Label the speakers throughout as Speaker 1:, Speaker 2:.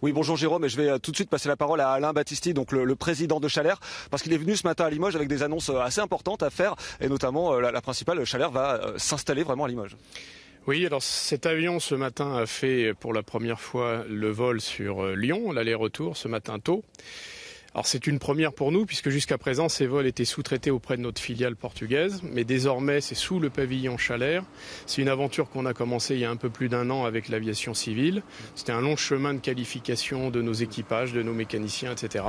Speaker 1: Oui, bonjour Jérôme, et je vais tout de suite passer la parole à Alain Battisti, donc le président de Chalair, parce qu'il est venu ce matin à Limoges avec des annonces assez importantes à faire, et notamment la principale, Chalair va s'installer vraiment à Limoges.
Speaker 2: Oui, alors cet avion ce matin a fait pour la première fois le vol sur Lyon, l'aller-retour ce matin tôt. Alors c'est une première pour nous puisque jusqu'à présent ces vols étaient sous-traités auprès de notre filiale portugaise, mais désormais c'est sous le pavillon Chalair. C'est une aventure qu'on a commencée il y a un peu plus d'un an avec l'aviation civile. C'était un long chemin de qualification de nos équipages, de nos mécaniciens, etc.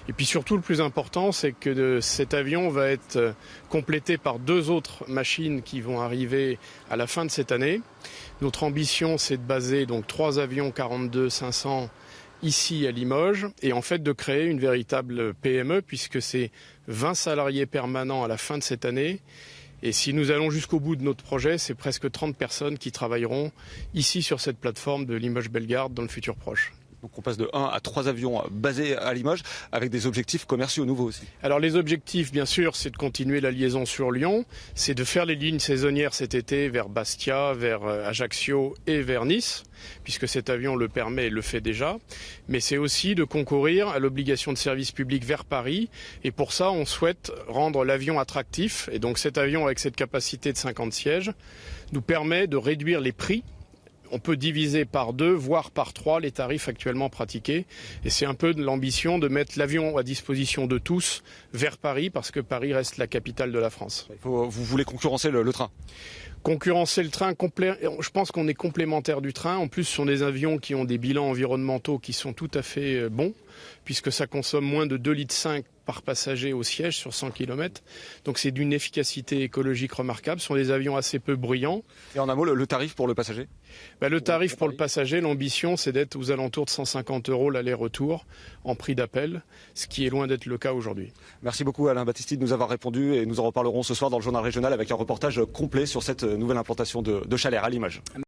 Speaker 2: Et puis surtout le plus important, c'est que cet avion va être complété par 2 autres machines qui vont arriver à la fin de cette année. Notre ambition, c'est de baser donc 3 avions 42-500 ici à Limoges et en fait de créer une véritable PME puisque c'est 20 salariés permanents à la fin de cette année. Et si nous allons jusqu'au bout de notre projet, c'est presque 30 personnes qui travailleront ici sur cette plateforme de Limoges-Bellegarde dans le futur proche.
Speaker 1: Donc on passe de 1 à 3 avions basés à Limoges avec des objectifs commerciaux nouveaux aussi.
Speaker 2: Alors les objectifs, bien sûr, c'est de continuer la liaison sur Lyon, c'est de faire les lignes saisonnières cet été vers Bastia, vers Ajaccio et vers Nice, puisque cet avion le permet et le fait déjà. Mais c'est aussi de concourir à l'obligation de service public vers Paris. Et pour ça, on souhaite rendre l'avion attractif. Et donc cet avion, avec cette capacité de 50 sièges, nous permet de réduire les prix. On peut diviser par 2, voire par 3 les tarifs actuellement pratiqués. Et c'est un peu de l'ambition de mettre l'avion à disposition de tous vers Paris, parce que Paris reste la capitale de la France.
Speaker 1: Vous voulez concurrencer le train ?
Speaker 2: Concurrencer le train, je pense qu'on est complémentaire du train. En plus, ce sont des avions qui ont des bilans environnementaux qui sont tout à fait bons, puisque ça consomme moins de 2,5 litres par passager au siège sur 100 km. Donc c'est d'une efficacité écologique remarquable. Ce sont des avions assez peu bruyants.
Speaker 1: Et en un mot, le tarif pour le passager ?
Speaker 2: Le tarif pour le passager, l'ambition, c'est d'être aux alentours de 150 € l'aller-retour en prix d'appel, ce qui est loin d'être le cas aujourd'hui.
Speaker 1: Merci beaucoup Alain Battisti de nous avoir répondu et nous en reparlerons ce soir dans le journal régional avec un reportage complet sur cette nouvelle implantation de Chalair à Limoges.